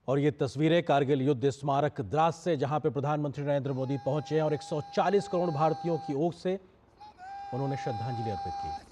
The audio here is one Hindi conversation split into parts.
और ये तस्वीरें कारगिल युद्ध स्मारक द्रास से, जहां पे प्रधानमंत्री नरेंद्र मोदी पहुंचे और 140 करोड़ भारतीयों की ओर से उन्होंने श्रद्धांजलि अर्पित की।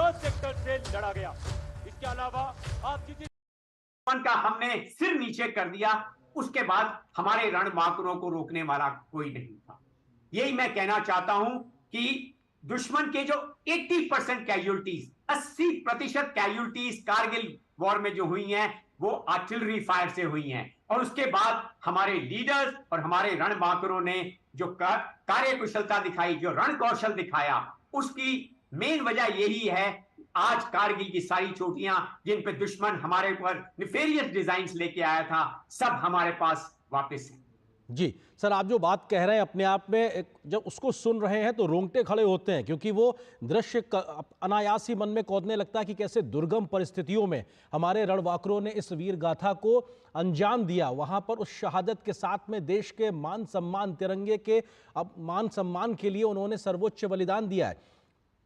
ड्रॉप सेक्टर से लड़ा गया। इसके अलावा आप किसी का हमने सिर नीचे कर दिया, उसके बाद हमारे रणबांकुरों को रोकने वाला कोई नहीं था। यही मैं कहना चाहता हूं कि दुश्मन के जो 80% कैजुअलिटीज, 80% कैजुअलिटीज कारगिल वॉर में जो हुई हैं वो आर्टिलरी फायर से हुई हैं, और उसके बाद हमारे लीडर्स और हमारे रणबांकुरों ने जो कार्य कुशलता दिखाई, जो रण कौशल दिखाया, उसकी मेन वजह यही है आज कारगिल की सारी चोटियां जिन पे दुश्मन हमारे ऊपर निफेरियस डिजाइन्स लेके आया था, सब हमारे पास वापस है। जी सर, आप जो बात कह रहे हैं अपने आप में जब उसको सुन रहे हैं तो रोंगटे खड़े होते हैं, क्योंकि वो दृश्य अनायास ही मन में कौंधने लगता है कि कैसे दुर्गम परिस्थितियों में हमारे रणबांकुरों ने इस वीर गाथा को अंजाम दिया। वहां पर उस शहादत के साथ में देश के मान सम्मान, तिरंगे के मान सम्मान के लिए उन्होंने सर्वोच्च बलिदान दिया है।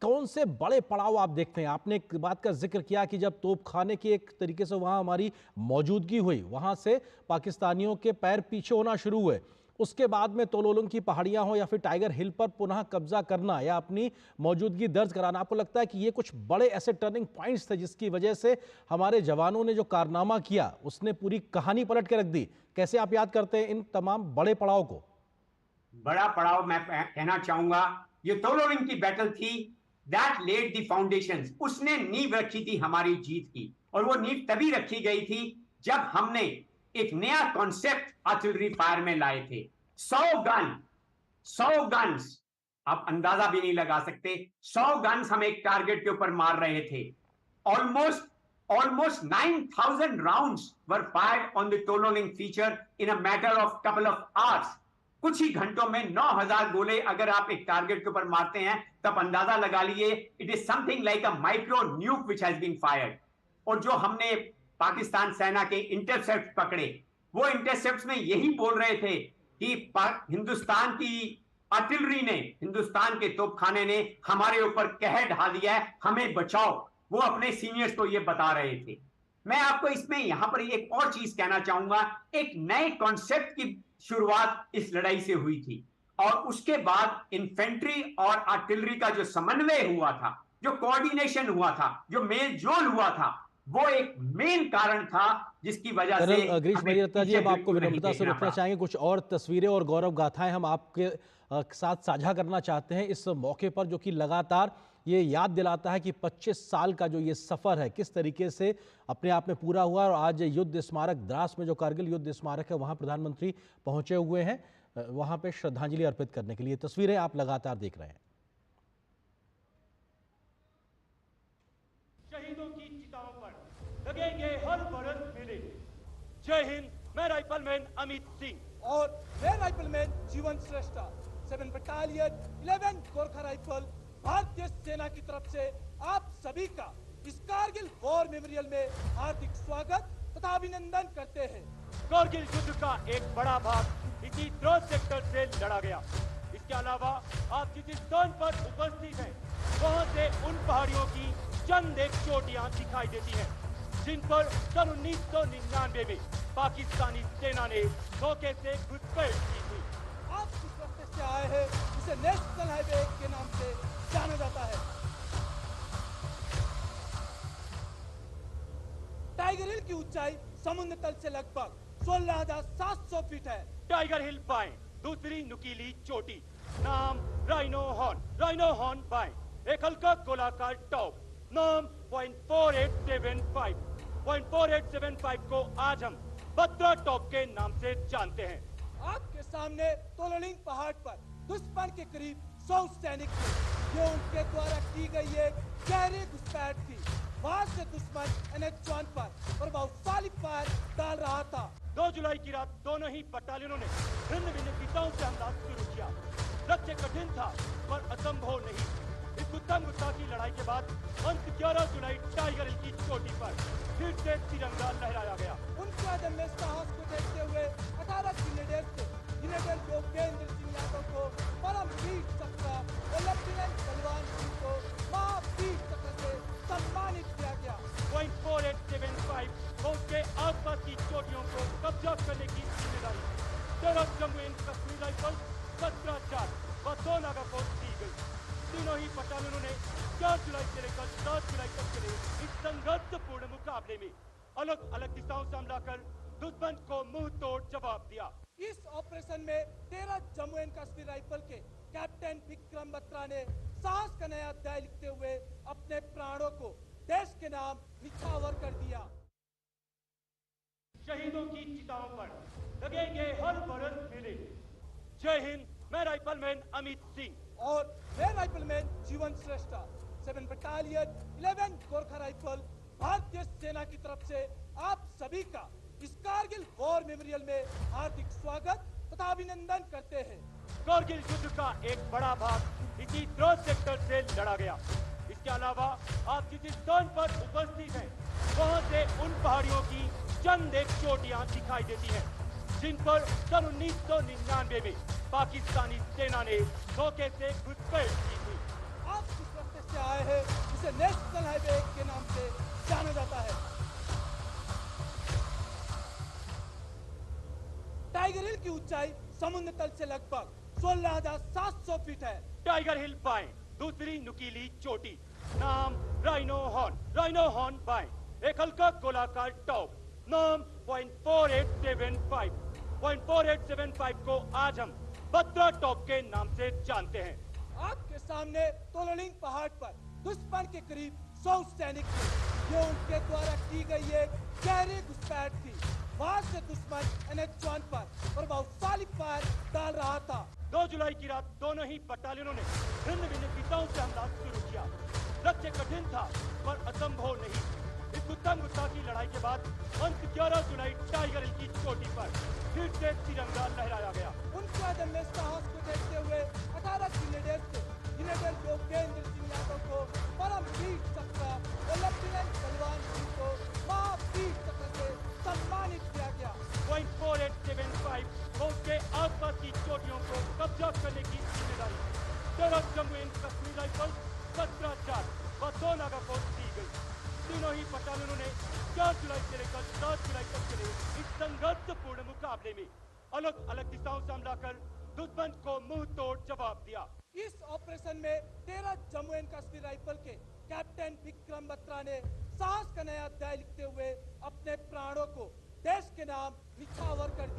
कौन से बड़े पड़ाव आप देखते हैं? आपने एक बात का जिक्र किया कि जब तोपखाने की एक तरीके से वहां हमारी मौजूदगी हुई, वहां से पाकिस्तानियों के पैर पीछे होना शुरू हुए, उसके बाद में तोलोलुंग की पहाड़ियां हो या फिर टाइगर हिल पर पुनः कब्जा करना या अपनी मौजूदगी दर्ज कराना, आपको लगता है कि ये कुछ बड़े ऐसे टर्निंग पॉइंट्स थे जिसकी वजह से हमारे जवानों ने जो कारनामा किया उसने पूरी कहानी पलट के रख दी? कैसे आप याद करते हैं इन तमाम बड़े पड़ाव को? बड़ा पड़ाव मैं कहना चाहूंगा, ये तोलोलुंग की बैटल थी, दैट लेड द फाउंडेशंस। उसने नींव रखी थी हमारी जीत की, और वो नींव तभी रखी गई थी जब हमने एक नया कॉन्सेप्ट आर्टिलरी फायर में लाए थे। 100 गन्स, आप अंदाजा भी नहीं लगा सकते, 100 गन्स हम एक टारगेट के ऊपर मार रहे थे। almost 9,000 rounds were fired on the Tololing feature in a matter of couple of hours. कुछ ही घंटों में 9,000 गोले अगर आप एक टारगेट के ऊपर मारते हैं तब अंदाजा लगा लिए, it is something like a micro nuke which has been fired. और जो हमने पाकिस्तान सेना के इंटरसेप्ट पकड़े, वो इंटरसेप्ट में यही बोल रहे थे कि हिंदुस्तान की आर्टिलरी ने, हिंदुस्तान के तोपखाने ने हमारे ऊपर कहर ढा दिया है, हमें बचाओ। वो अपने सीनियर्स को ये बता रहे थे। मैं आपको इसमें यहां पर एक और चीज कहना चाहूंगा, एक नए कॉन्सेप्ट की शुरुआत इस लड़ाई से हुई थी, और उसके बाद इन्फेंट्री और आर्टिलरी का जो समन्वय हुआ था, जो कोऑर्डिनेशन हुआ था, जो मेल जोल हुआ था, वो एक मेन कारण था जिसकी वजह से कर्नल गिरीश मरियत्ता जी, अब आपको विनम्रता से रुकना चाहेंगे। कुछ और तस्वीरें और गौरव गाथाएं हम आपके साथ साझा करना चाहते हैं इस मौके पर, जो कि लगातार ये याद दिलाता है कि 25 साल का जो ये सफ़र है किस तरीके से अपने आप में पूरा हुआ। और आज युद्ध स्मारक द्रास में, जो कारगिल युद्ध स्मारक है, वहाँ प्रधानमंत्री पहुँचे हुए हैं वहाँ पे श्रद्धांजलि अर्पित करने के लिए। तस्वीरें आप लगातार देख रहे हैं। शहीदों की चिताओं पर लगेंगे हर बरस मेले। जय हिंद, मैं राइफलमैन अमित सिंह। और मैं राइफलमैन जीवन श्रेष्ठा, 7 बटालियन 11 गोरखा राइफल भारतीय सेना की तरफ से आप सभी का इस कारगिल वॉर मेमोरियल में हार्दिक स्वागत तथा अभिनंदन करते हैं। कारगिल युद्ध का एक बड़ा भाग इसी ड्रॉप सेक्टर से लड़ा गया। इसके अलावा आप जिस स्थान पर उपस्थित हैं, वहां से उन पहाड़ियों की चंद एक चोटियां दिखाई देती हैं, जिन पर सन 1999 में पाकिस्तानी सेना ने धोखे से घुसपैठ की थी। आप जिस रास्ते से आए हैं उसे नेशनल हाईवे के नाम से जाना जाता है। टाइगर हिल की ऊंचाई समुद्र तल से लगभग 16,700 फीट है। टाइगर हिल बाएं, दूसरी नुकीली चोटी, नाम राइनो हॉर्न बाएं, एक हल्का गोलाकार टॉप, नाम 0.4875 को आज हम बत्रा टॉप के नाम से जानते हैं। आपके सामने तोलोलिंग पहाड़ पर दुश्मन के करीब 100 सैनिक थे। ये उनके द्वारा की गई एक गहरी घुसपैठ थी। वहां से दुश्मन NH-1 पर प्रभावशाली फायर डाल रहा था। 2 जुलाई की रात दोनों ही बटालियनों ने भिन्न भिन्न दिशाओं से हमला शुरू किया। लक्ष्य कठिन था पर असंभव नहीं। इस गुत्थम गुत्था की लड़ाई के बाद अंत 11 जुलाई टाइगर हिल की चोटी पर फिर से तिरंगा लहराया गया। उनके अदम्य साहस को देखते हुए 18 ग्रेनेडियर थे, जिन्हें योगेंद्र सिंह यादव को परमवीर चक्र और लेफ्टिनेंट बलवान सिंह को महावीर चक्र से सम्मानित किया गया। 0.4875 और उसके आसपास की चोटियों को कब्जा करने की जिम्मेदारी 13 जम्मू एंड कश्मीर राइफल 17 जाट व 2 नागा को दी गई। तीनों ही बटालियनों ने 4 जुलाई से लेकर 7 जुलाई तक चले इस संघर्षपूर्ण मुकाबले में अलग अलग दिशाओं से हमला कर दुश्मन को मुंह तोड़ जवाब दिया। इस ऑपरेशन में 13 जम्मू एंड कश्मीर राइफल के कैप्टन विक्रम बत्रा ने साहस का नया अध्याय लिखते हुए अपने प्राणों को देश के नाम निछावर कर दिया। शहीदों की चिताओं पर लगेंगे हर बरस मेले। जय हिंद, मैं राइफलमैन अमित सिंह और मैं राइफलमैन जीवन श्रेष्ठ 7 बटालियन 11 गोरखा राइफल भारतीय सेना की तरफ से आप सभी का इस कारगिल वॉर मेमोरियल में हार्दिक स्वागत तथा अभिनंदन करते हैं। कारगिल युद्ध का एक बड़ा भाग इसी द्रोह सेक्टर से लड़ा गया। इसके अलावा आप जिस स्थान पर उपस्थित हैं, वहां से उन पहाड़ियों की चंद एक चोटियां दिखाई देती हैं, जिन पर सन 1999 में पाकिस्तानी सेना ने धोखे से घुसपैठ की थी। आप जिस रास्ते से आए हैं उसे नेशनल हाईवे के नाम से जाना जाता है। टाइगर हिल की ऊंचाई समुद्र तल से लगभग 16,700 फीट है। टाइगर हिल बाएं, दूसरी नुकीली चोटी, नाम राइनो हॉर्न बाएं, एक हल्का गोलाकार टॉप, नाम 0.4875 को आज हम बत्रा टॉप के नाम से जानते हैं। आपके सामने तोलोलिंग पहाड़ पर दुश्मन के करीब 100 सैनिक थे। ये उनके द्वारा की गई एक गहरी घुसपैठ थी। वहां से दुश्मन NH-1 पर प्रभावशाली फायर डाल रहा था। 2 जुलाई की रात दोनों ही बटालियनों ने भिन्न भिन्न दिशाओं से हमला शुरू किया। लक्ष्य कठिन था पर असंभव नहीं। इस उत्तम गुस्ताखी लड़ाई के बाद अंत 11 जुलाई टाइगर हिल की चोटी पर फिर से तिरंगा लहराया गया। उनके अदम्य साहस को देखते हुए 18 ग्रेनेडियर्स से ग्रेनेडियर योगेंद्र सिंह यादव को परमवीर चक्र और लेफ्टिनेंट बलवान सिंह को महावीर चक्र से सम्मानित किया गया। 0.4875 और उसके आसपास की चोटियों को कब्जा करने की जिम्मेदारी 13 जम्मू एंड कश्मीर राइफल 17 व 2 नागा को दी गई। तीनों ही बटालियनों ने 4 जुलाई से लेकर 7 जुलाई तक चले इस संघर्षपूर्ण मुकाबले में अलग अलग दिशाओं से हमला कर दुश्मन को मुंह तोड़ जवाब दिया। इस ऑपरेशन में 13 जम्मू एंड कश्मीर राइफल के कैप्टन विक्रम बत्रा ने साहस का नया अध्याय लिखते हुए अपने प्राणों को देश के नाम निछावर कर दिया।